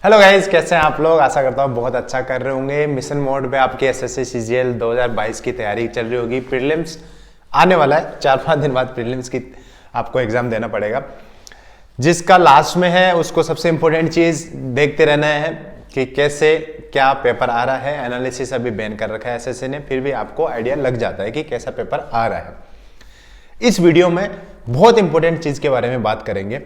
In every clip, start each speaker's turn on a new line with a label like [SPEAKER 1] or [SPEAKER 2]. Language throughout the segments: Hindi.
[SPEAKER 1] हेलो गाइस, कैसे हैं आप लोग। आशा करता हूँ बहुत अच्छा कर रहे होंगे। मिशन मोड पे आपकी एसएससी सीजीएल 2022 की तैयारी चल रही होगी। प्रीलिम्स आने वाला है, 4-5 दिन बाद प्रीलिम्स की आपको एग्जाम देना पड़ेगा। जिसका लास्ट में है उसको सबसे इंपॉर्टेंट चीज देखते रहना है कि कैसे क्या पेपर आ रहा है। एनालिसिस अभी बैन कर रखा है एसएससी ने, फिर भी आपको आइडिया लग जाता है कि कैसा पेपर आ रहा है। इस वीडियो में बहुत इंपॉर्टेंट चीज के बारे में बात करेंगे।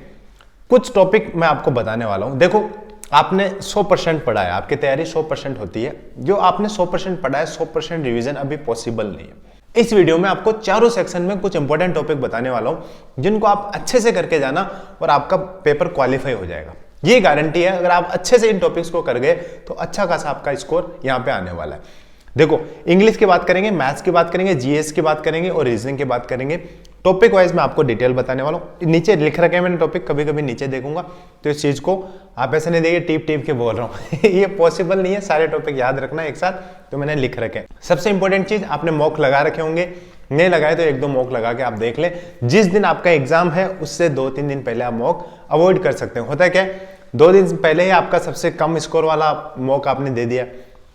[SPEAKER 1] कुछ टॉपिक मैं आपको बताने वाला हूं। देखो, आपने 100% पढ़ा है, आपकी तैयारी 100% होती है। जो आपने 100% पढ़ा है, 100% रिवीजन अभी पॉसिबल नहीं है। इस वीडियो में आपको चारों सेक्शन में कुछ इंपॉर्टेंट टॉपिक बताने वाला हूं जिनको आप अच्छे से करके जाना और आपका पेपर क्वालिफाई हो जाएगा। ये गारंटी है। अगर आप अच्छे से इन टॉपिक्स को कर गए तो अच्छा खासा आपका स्कोर यहां पे आने वाला है। देखो, इंग्लिश की बात करेंगे, मैथ्स की बात करेंगे, जीएस की बात करेंगे और रीजनिंग की बात करेंगे। टॉपिक वाइज मैं आपको डिटेल बताने वाला हूँ। नीचे लिख रखे हैं मैंने टॉपिक, कभी कभी नीचे देखूंगा तो इस चीज को आप ऐसे नहीं देखिए टीप टीप के बोल रहा हूँ ये पॉसिबल नहीं है सारे टॉपिक याद रखना एक साथ, तो मैंने लिख रखे हैं। सबसे इंपॉर्टेंट चीज, आपने मॉक लगा रखे होंगे, नहीं लगाए तो 1-2 मॉक लगा के आप देख ले। जिस दिन आपका एग्जाम है उससे 2-3 दिन पहले आप मॉक अवॉइड कर सकते हैं। होता है क्या, 2 दिन पहले ही आपका सबसे कम स्कोर वाला मॉक आपने दे दिया,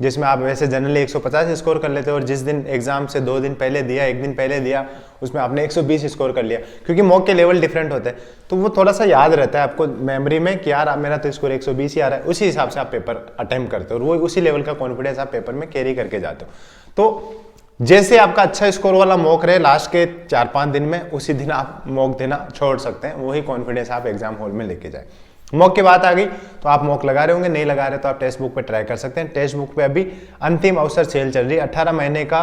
[SPEAKER 1] जिसमें आप वैसे जनरली 150 स्कोर कर लेते हो, और जिस दिन एग्जाम से 2 दिन पहले दिया, 1 दिन पहले दिया, उसमें आपने 120 स्कोर कर लिया। क्योंकि मॉक के लेवल डिफरेंट होते हैं, तो वो थोड़ा सा याद रहता है आपको मेमोरी में कि यार मेरा तो स्कोर 120 ही आ रहा है। उसी हिसाब से आप पेपर अटेम्प्ट करते हो और वो उसी लेवल का कॉन्फिडेंस आप पेपर में कैरी करके जाते हो। तो जैसे आपका अच्छा स्कोर वाला मॉक रहे लास्ट के 4-5 दिन में, उसी दिन आप मॉक देना छोड़ सकते हैं। वही कॉन्फिडेंस आप एग्जाम हॉल में लेके जाए। मॉक की बात आ गई तो आप मॉक लगा रहे होंगे, नहीं लगा रहे तो आप टेक्स्ट बुक पे ट्राई कर सकते हैं। टेक्स्ट बुक पे अभी अंतिम अवसर सेल चल रही है। 18 महीने का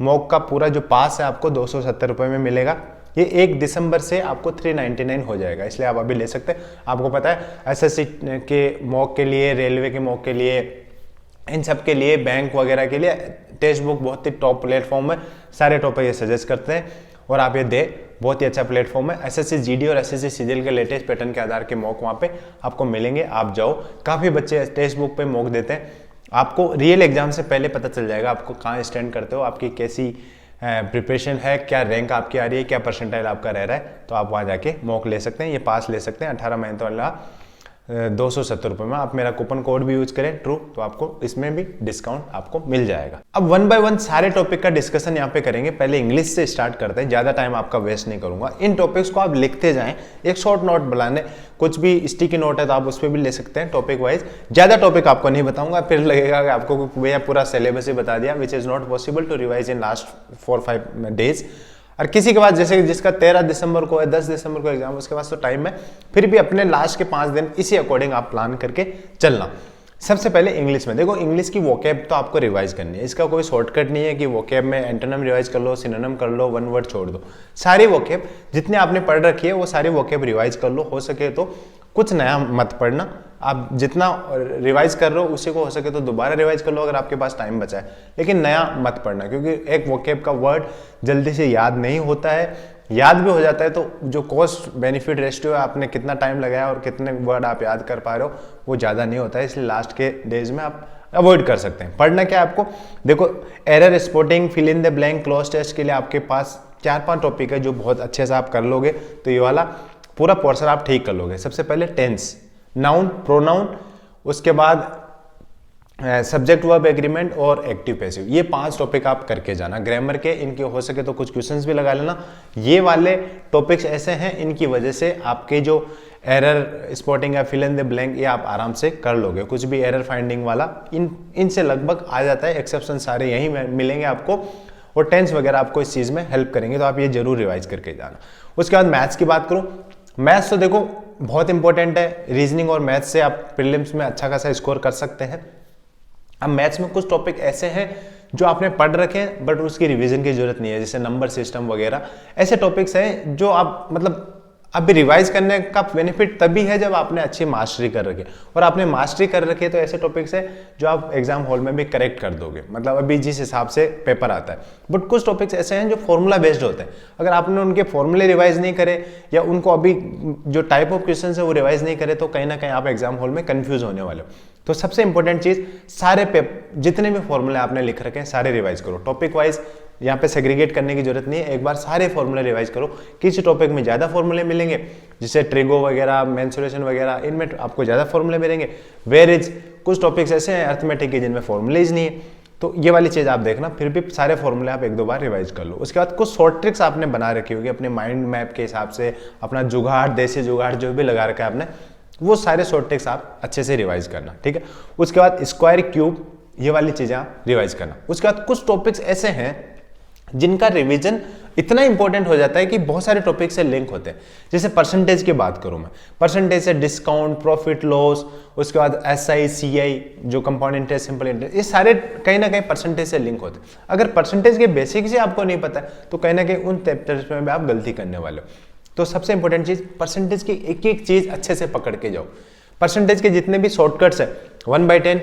[SPEAKER 1] मॉक का पूरा जो पास है आपको 270 रुपए में मिलेगा। ये 1 दिसंबर से आपको 399 हो जाएगा, इसलिए आप अभी ले सकते हैं। आपको पता है एसएससी के मॉक के लिए, रेलवे के मॉक के लिए, इन सब के लिए, बैंक वगैरह के लिए टेक्स्ट बुक बहुत ही टॉप प्लेटफॉर्म है। सारे टॉपिक ये सजेस्ट करते हैं और आप ये दे, बहुत ही अच्छा प्लेटफॉर्म है। एसएससी जीडी और एसएससी सीजीएल के लेटेस्ट पैटर्न के आधार के मॉक वहाँ पे आपको मिलेंगे। आप जाओ, काफ़ी बच्चे टेक्स्ट बुक पे मॉक देते हैं। आपको रियल एग्जाम से पहले पता चल जाएगा आपको कहाँ स्टैंड करते हो, आपकी कैसी प्रिपरेशन है, क्या रैंक आपकी आ रही है, क्या परसेंटाइल आपका रह रहा है। तो आप वहाँ जाके मॉक ले सकते हैं, ये पास ले सकते हैं। 18 महीने वाला 270 रुपए में आप मेरा कूपन कोड भी यूज करें ट्रू, तो आपको इसमें भी डिस्काउंट आपको मिल जाएगा। अब 1 बाय 1 सारे टॉपिक का डिस्कशन यहाँ पे करेंगे। पहले इंग्लिश से स्टार्ट करते हैं, ज्यादा टाइम आपका वेस्ट नहीं करूंगा। इन टॉपिक्स को आप लिखते जाएं, एक शॉर्ट नोट बनाने, कुछ भी स्टिकी नोट है तो आप उस पर भी ले सकते हैं टॉपिक वाइज। ज्यादा टॉपिक आपको नहीं बताऊंगा, फिर लगेगा कि आपको भैया पूरा सिलेबस ही बता दिया, which is not possible to revise in last 4-5 days. और किसी के पास जैसे जिसका 13 दिसंबर को है, 10 दिसंबर को एग्जाम, उसके पास तो टाइम है, फिर भी अपने लास्ट के 5 दिन इसी अकॉर्डिंग आप प्लान करके चलना। सबसे पहले इंग्लिश में देखो, इंग्लिश की वोकैब तो आपको रिवाइज करनी है। इसका कोई शॉर्टकट नहीं है कि वोकैब में एंटोनिम रिवाइज कर लो, सिनोनिम कर लो, 1 वर्ड छोड़ दो। सारी वोकैब जितने आपने पढ़ रखी है वो सारी वोकैब रिवाइज कर लो। हो सके तो कुछ नया मत पढ़ना, आप जितना रिवाइज कर रहे हो उसी को हो सके तो दोबारा रिवाइज कर लो अगर आपके पास टाइम बचा है, लेकिन नया मत पढ़ना। क्योंकि एक वोकैब का वर्ड जल्दी से याद नहीं होता है, याद भी हो जाता है तो जो कॉस्ट बेनिफिट रेशियो है, आपने कितना टाइम लगाया और कितने वर्ड आप याद कर पा रहे हो, वो ज़्यादा नहीं होता है। इसलिए लास्ट के डेज में आप अवॉइड कर सकते हैं। पढ़ना क्या है आपको, देखो error spotting, fill in the blank, cloze test के लिए आपके पास 4-5 टॉपिक है जो बहुत अच्छे से आप कर लोगे तो ये वाला पूरा पोर्शन आप ठीक कर लोगे। सबसे पहले टेंस, नाउन, प्रोनाउन, उसके बाद सब्जेक्ट वर्ब एग्रीमेंट और एक्टिव पैसिव, ये 5 टॉपिक आप करके जाना। ग्रामर के इनके हो सके तो कुछ क्वेश्चंस भी लगा लेना। ये वाले टॉपिक्स ऐसे हैं, इनकी वजह से आपके जो एरर स्पॉटिंग या फिल इन द ब्लैंक ये आप आराम से कर लोगे। कुछ भी एरर फाइंडिंग वाला इनसे लगभग आ जाता है, एक्सेप्शन सारे यही मिलेंगे आपको, और टेंस वगैरह आपको इस चीज में हेल्प करेंगे, तो आप ये जरूर रिवाइज करके जाना। उसके बाद मैथ्स की बात करूं, मैथ्स तो देखो बहुत इंपॉर्टेंट है। रीजनिंग और मैथ्स से आप प्रीलिम्स में अच्छा खासा स्कोर कर सकते हैं। अब मैथ्स में कुछ टॉपिक ऐसे हैं जो आपने पढ़ रखे हैं बट उसकी रिवीजन की जरूरत नहीं है, जैसे नंबर सिस्टम वगैरह। ऐसे टॉपिक्स हैं जो आप मतलब अभी रिवाइज करने का बेनिफिट तभी है जब आपने अच्छी मास्टरी कर रखी है, और आपने मास्टरी कर रखी है तो ऐसे टॉपिक्स है जो आप एग्जाम हॉल में भी करेक्ट कर दोगे, मतलब अभी जिस हिसाब से पेपर आता है। बट कुछ टॉपिक्स ऐसे हैं जो फॉर्मूला बेस्ड होते हैं, अगर आपने उनके फॉर्मूले रिवाइज नहीं करे या उनको अभी जो टाइप ऑफ क्वेश्चन है वो रिवाइज नहीं करे तो कहीं ना कहीं आप एग्जाम हॉल में कंफ्यूज होने वाले हो। तो सबसे इंपॉर्टेंट चीज, सारे जितने भी फॉर्मूले आपने लिख रखे हैं सारे रिवाइज करो। टॉपिक वाइज यहाँ पे सेग्रीगेट करने की जरूरत नहीं है, एक बार सारे फॉर्मूले रिवाइज करो। किसी टॉपिक में ज्यादा फॉर्मूले मिलेंगे, जैसे ट्रिगो वगैरह, मेंसुरेशन वगैरह, इनमें आपको ज्यादा फॉर्मूले मिलेंगे। वेरिज कुछ टॉपिक्स ऐसे हैं अर्थमेटिक के जिनमें फॉर्मूलेज नहीं है, तो ये वाली चीज आप देखना। फिर भी सारे फॉर्मूले आप एक दो बार रिवाइज कर लो। उसके बाद कुछ शॉर्ट ट्रिक्स आपने बना रखी होगी अपने माइंड मैप के हिसाब से, अपना जुगाड़, देसी जुगाड़ जो भी लगा रखा है आपने, वो सारे शॉर्ट ट्रिक्स आप अच्छे से रिवाइज करना, ठीक है। उसके बाद स्क्वायर, क्यूब, ये वाली चीजें आप रिवाइज करना। उसके बाद कुछ टॉपिक्स ऐसे हैं जिनका रिवीजन इतना इंपॉर्टेंट हो जाता है कि बहुत सारे टॉपिक से लिंक होते हैं। जैसे परसेंटेज की बात करूं मैं, परसेंटेज से डिस्काउंट, प्रॉफिट लॉस, उसके बाद SI, CI, जो कंपाउंड इंटरेस्ट, सिंपल इंटरेस्ट, ये सारे कहीं ना कहीं परसेंटेज से लिंक होते हैं। अगर परसेंटेज के बेसिक से आपको नहीं पता है तो कहीं ना कहीं उन चैप्टर्स में भी आप गलती करने वाले हो। तो सबसे इंपॉर्टेंट चीज, परसेंटेज की एक एक चीज अच्छे से पकड़ के जाओ। परसेंटेज के जितने भी शॉर्टकट्स है, 1/10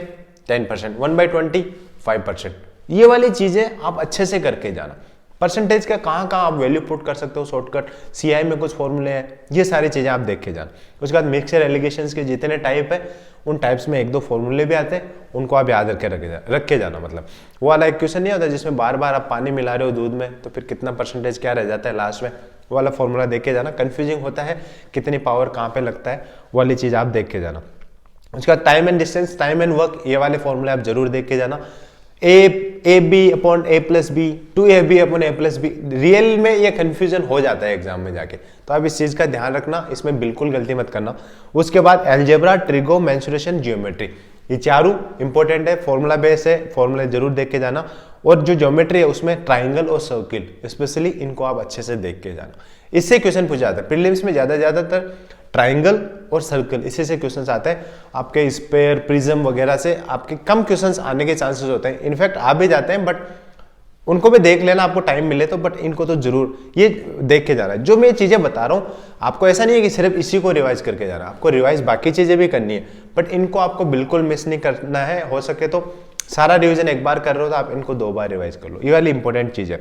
[SPEAKER 1] 10%, 1/20 5%, ये वाली चीजें आप अच्छे से करके जाना। परसेंटेज का कहाँ कहाँ आप वैल्यू पुट कर सकते हो शॉर्टकट, CI में कुछ फॉर्मूले हैं, ये सारी चीजें आप देख के जाना। उसके बाद मिक्सचर एलिगेशंस के जितने टाइप है, उन टाइप्स में एक दो फॉर्मूले भी आते हैं, उनको आप याद रख के जाना। मतलब वो वाला एक क्वेश्चन नहीं होता जिसमें बार बार आप पानी मिला रहे हो दूध में, तो फिर कितना परसेंटेज क्या रह जाता है लास्ट में, वो वाला फॉर्मूला देख के जाना। कंफ्यूजिंग होता है, कितनी पावर कहाँ पे लगता है, वो वाली चीज आप देख के जाना। उसके बाद time and distance, time and work, ये वाले फॉर्मूले आप जरूर देख के जाना। AB upon A+B, 2AB upon A+B, real में ये कंफ्यूजन हो जाता है एग्जाम में जाके, तो आप इस चीज का ध्यान रखना, इसमें बिल्कुल गलती मत करना। उसके बाद अलजेब्रा, ट्रिगो, मेंसुरेशन, ज्योमेट्री, ये चारों इंपॉर्टेंट है, फॉर्मूला बेस है, फॉर्मूला जरूर देख के जाना। और जो ज्योमेट्री है उसमें ट्राइंगल और सर्किल, स्पेशली इनको आप अच्छे से देख के जाना। इससे क्वेश्चन पूछा जाता है प्रीलिम्स में, ज्यादातर ट्राइंगल और सर्कल, इसी से क्वेश्चंस आते हैं। आपके स्पेयर, प्रिज्म वगैरह से आपके कम क्वेश्चंस आने के चांसेस होते हैं, इनफैक्ट आ भी जाते हैं, बट उनको भी देख लेना आपको टाइम मिले तो, बट इनको तो जरूर ये देख के जाना है। जो मैं चीजें बता रहा हूँ आपको, ऐसा नहीं है कि सिर्फ इसी को रिवाइज करके जाना, आपको रिवाइज बाकी चीजें भी करनी है, बट इनको आपको बिल्कुल मिस नहीं करना है। हो सके तो सारा रिविजन एक बार कर रहे हो तो आप इनको 2 बार रिवाइज कर लो, ये वाली इंपॉर्टेंट चीज है।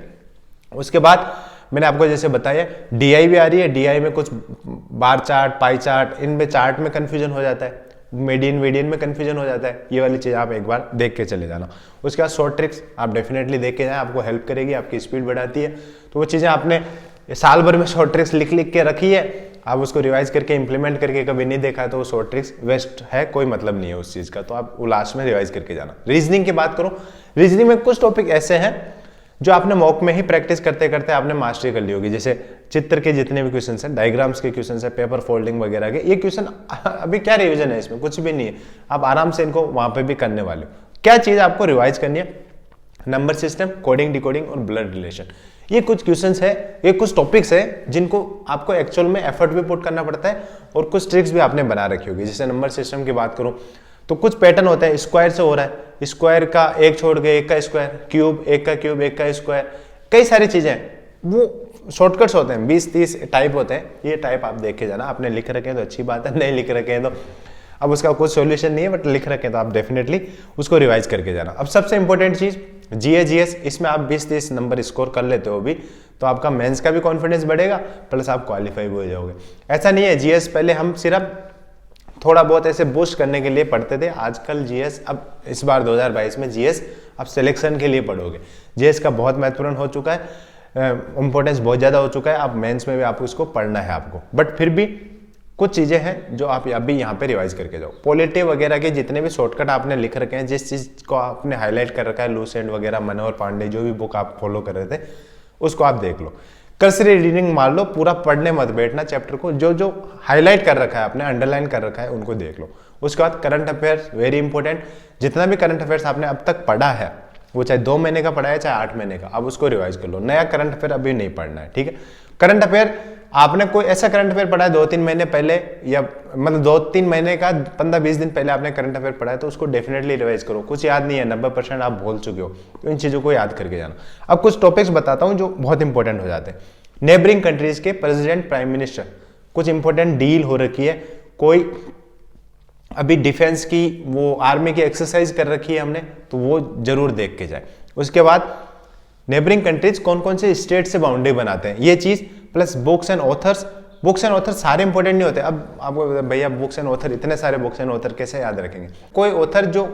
[SPEAKER 1] उसके बाद मैंने आपको जैसे बताया DI भी आ रही है, DI में कुछ बार चार्ट, पाई चार्ट, इनमें चार्ट में कंफ्यूजन हो जाता है, मीडियन में कंफ्यूजन हो जाता है, ये वाली चीज आप एक बार देख के चले जाना। उसके बाद शॉर्ट ट्रिक्स आप डेफिनेटली देख के जाए, आपको हेल्प करेगी, आपकी स्पीड बढ़ाती है। तो वो चीजें आपने साल भर में शॉर्ट ट्रिक्स लिख के रखी है, आप उसको रिवाइज करके इंप्लीमेंट करके कभी नहीं देखा तो वो शॉर्ट ट्रिक्स वेस्ट है, कोई मतलब नहीं है उस चीज का, तो आप वो लास्ट में रिवाइज करके जाना। रीजनिंग की बात करो, रीजनिंग में कुछ टॉपिक ऐसे हैं जो आपने मॉक में ही प्रैक्टिस करते करते आपने मास्टरी कर ली होगी। जैसे चित्र के जितने भी क्वेश्चन हैं, डायग्राम्स के क्वेश्चन है, पेपर फोल्डिंग वगैरह के, ये क्वेश्चन अभी क्या रिवीजन है, इसमें कुछ भी नहीं है, आप आराम से इनको वहां पे भी करने वाले हो। क्या चीज आपको रिवाइज करनी है, नंबर सिस्टम, कोडिंग, डिकोडिंग और ब्लड रिलेशन, ये कुछ क्वेश्चंस है, ये कुछ टॉपिक्स है जिनको आपको एक्चुअल में एफर्ट भी पुट करना पड़ता है, और कुछ ट्रिक्स भी आपने बना रखी होगी। जैसे नंबर सिस्टम की बात करूं तो कुछ पैटर्न होता है, स्क्वायर से हो रहा है, स्क्वायर का एक छोड़ के एक का स्क्वायर, क्यूब, एक का क्यूब, एक का स्क्वायर, कई सारी चीजें, वो शॉर्टकट्स होते हैं, 20-30 टाइप होते हैं, ये टाइप आप देख के जाना। आपने लिख रखे हैं तो अच्छी बात है, नहीं लिख रखे हैं तो अब उसका कोई सॉल्यूशन नहीं है, बट लिख रखे हैं तो आप डेफिनेटली उसको रिवाइज करके जाना। अब सबसे इंपॉर्टेंट चीज GS, इसमें आप 20-30 नंबर स्कोर कर लेते हो भी तो आपका मेंस का भी कॉन्फिडेंस बढ़ेगा, प्लस आप क्वालिफाई भी हो जाओगे। ऐसा नहीं है GS पहले हम सिर्फ थोड़ा बहुत ऐसे बूस्ट करने के लिए पढ़ते थे, आजकल GS, अब इस बार 2022 में GS अब सिलेक्शन के लिए पढ़ोगे। GS का बहुत महत्वपूर्ण हो चुका है, इंपॉर्टेंस बहुत ज्यादा हो चुका है, आप मेंस में भी आपको इसको पढ़ना है आपको, बट फिर भी कुछ चीजें हैं जो आप अभी यहाँ पे रिवाइज करके जाओ। पॉलिटी वगैरह के जितने भी शॉर्टकट आपने लिख रखे हैं, जिस चीज को आपने हाईलाइट कर रखा है, लूसेंट वगैरह, मनोहर पांडे, जो भी बुक आप फॉलो कर रहे थे उसको आप देख लो, कर्सरी रीडिंग मार लो, पूरा पढ़ने मत बैठना चैप्टर को, जो जो हाईलाइट कर रखा है आपने, अंडरलाइन कर रखा है उनको देख लो। उसके बाद करंट अफेयर्स, वेरी इंपॉर्टेंट, जितना भी करंट अफेयर्स आपने अब तक पढ़ा है, वो चाहे 2 महीने का पढ़ा है चाहे 8 महीने का, अब उसको रिवाइज कर लो। नया करंट अफेयर अभी नहीं पढ़ना है, ठीक है। करंट अफेयर आपने कोई ऐसा करंट अफेयर पढ़ा है 2-3 महीने पहले, या मतलब 2-3 महीने का 15-20 दिन पहले आपने करंट अफेयर पढ़ा है, तो उसको डेफिनेटली रिवाइज करो। कुछ याद नहीं है, 90% आप भूल चुके हो, तो इन चीजों को याद करके जाना। अब कुछ टॉपिक्स बताता हूं जो बहुत इंपॉर्टेंट हो जाते हैं। नेबरिंग कंट्रीज के प्रेसिडेंट, प्राइम मिनिस्टर, कुछ इंपॉर्टेंट डील हो रखी है, कोई अभी डिफेंस की वो आर्मी की एक्सरसाइज कर रखी है हमने, तो वो जरूर देख के जाए। उसके बाद नेबरिंग कंट्रीज कौन कौन से स्टेट से बाउंड्री बनाते हैं, ये चीज, plus books and authors, books and author सारे इंपॉर्टेंट नहीं होते। अब आपको भैया बुक्स एंड ऑथर, इतने सारे बुक्स एंड ऑथर कैसे याद रखेंगे? कोई ऑथर जो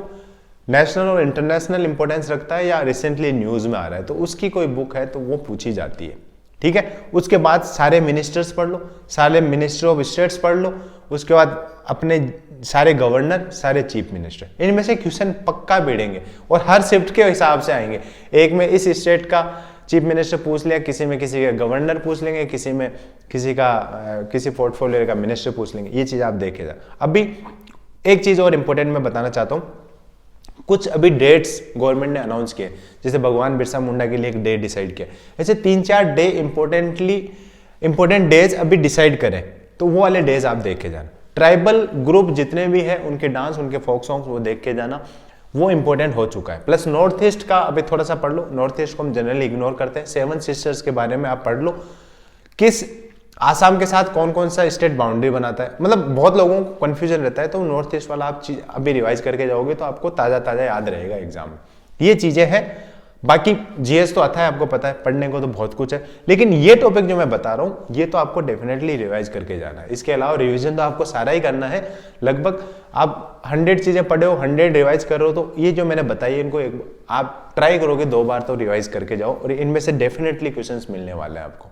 [SPEAKER 1] नेशनल और इंटरनेशनल इंपॉर्टेंस रखता है या रिसेंटली न्यूज में आ रहा है तो उसकी कोई बुक है तो वो पूछी जाती है, ठीक है। उसके बाद सारे मिनिस्टर्स पढ़ लो, सारे मिनिस्टर ऑफ स्टेट्स पढ़ लो, उसके बाद अपने सारे गवर्नर, सारे चीफ मिनिस्टर, इनमें से क्वेश्चन पक्का भिड़ेंगे और हर शिफ्ट के हिसाब से आएंगे। एक में इस स्टेट का चीफ मिनिस्टर पूछ लिया, किसी में किसी का गवर्नर पूछ लेंगे, किसी में किसी पोर्टफोलियो का मिनिस्टर पूछ लेंगे। ये चीज आप देखे जा। अभी एक चीज और इंपॉर्टेंट मैं बताना चाहता हूँ, कुछ अभी डेट्स गवर्नमेंट ने अनाउंस किए, जैसे भगवान बिरसा मुंडा के लिए एक डे डिसाइड किया, ऐसे 3-4 डे इंपॉर्टेंट डेज अभी डिसाइड करें, तो वो वाले डेज आप देख के जाना। ट्राइबल ग्रुप जितने भी हैं उनके डांस, उनके फोक सॉन्ग्स वो देख के जाना, वो इंपॉर्टेंट हो चुका है। प्लस नॉर्थ ईस्ट का अभी थोड़ा सा पढ़ लो, नॉर्थ ईस्ट को हम जनरली इग्नोर करते हैं। 7 सिस्टर्स के बारे में आप पढ़ लो, किस आसाम के साथ कौन कौन सा स्टेट बाउंड्री बनाता है, मतलब बहुत लोगों को कंफ्यूजन रहता है, तो नॉर्थ ईस्ट वाला आप चीज अभी रिवाइज करके जाओगे तो आपको ताजा ताजा याद रहेगा एग्जाम में। ये चीजें हैं। बाकी जीएस तो आता है, आपको पता है, पढ़ने को तो बहुत कुछ है, लेकिन ये टॉपिक जो मैं बता रहा हूं ये तो आपको डेफिनेटली रिवाइज करके जाना है। इसके अलावा रिवीजन तो आपको सारा ही करना है। लगभग आप 100 चीजें पढ़े हो, 100 रिवाइज कर रहे हो, तो ये जो मैंने बताई इनको आप ट्राई करोगे 2 बार तो रिवाइज करके जाओ, और इनमें से डेफिनेटली क्वेश्चंस मिलने वाले हैं आपको।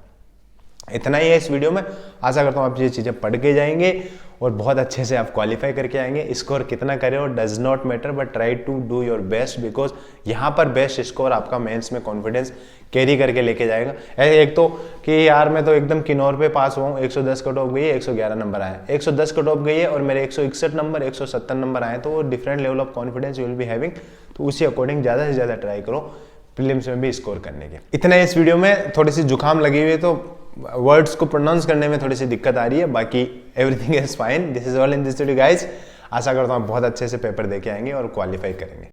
[SPEAKER 1] इतना ही है इस वीडियो में। आशा करता हूँ आप ये चीज़ें पढ़ के जाएंगे और बहुत अच्छे से आप क्वालिफाई करके आएंगे। स्कोर कितना करे हो does not matter, but try to do your best, because यहाँ पर बेस्ट स्कोर आपका मेंस में कॉन्फिडेंस कैरी करके लेके जाएगा। एक तो कि यार मैं तो एकदम किन्नौर पे पास हुआ हूँ, 110 कट ऑफ गई है, 111 नंबर आए, 110 कट ऑफ गई है और मेरे 161 नंबर, 170 नंबर आए, तो वो different level of confidence you will be having. तो उसी अकॉर्डिंग ज़्यादा से ज़्यादा ट्राई करो प्रीलिम्स में भी स्कोर करने के। इतना इस वीडियो में, थोड़ी सी जुकाम लगी हुई है तो वर्ड्स को प्रोनाउंस करने में थोड़ी सी दिक्कत आ रही है, बाकी everything is fine. This is all in this video guys. आशा करता हूँ बहुत अच्छे से पेपर देके आएंगे और क्वालिफाई करेंगे।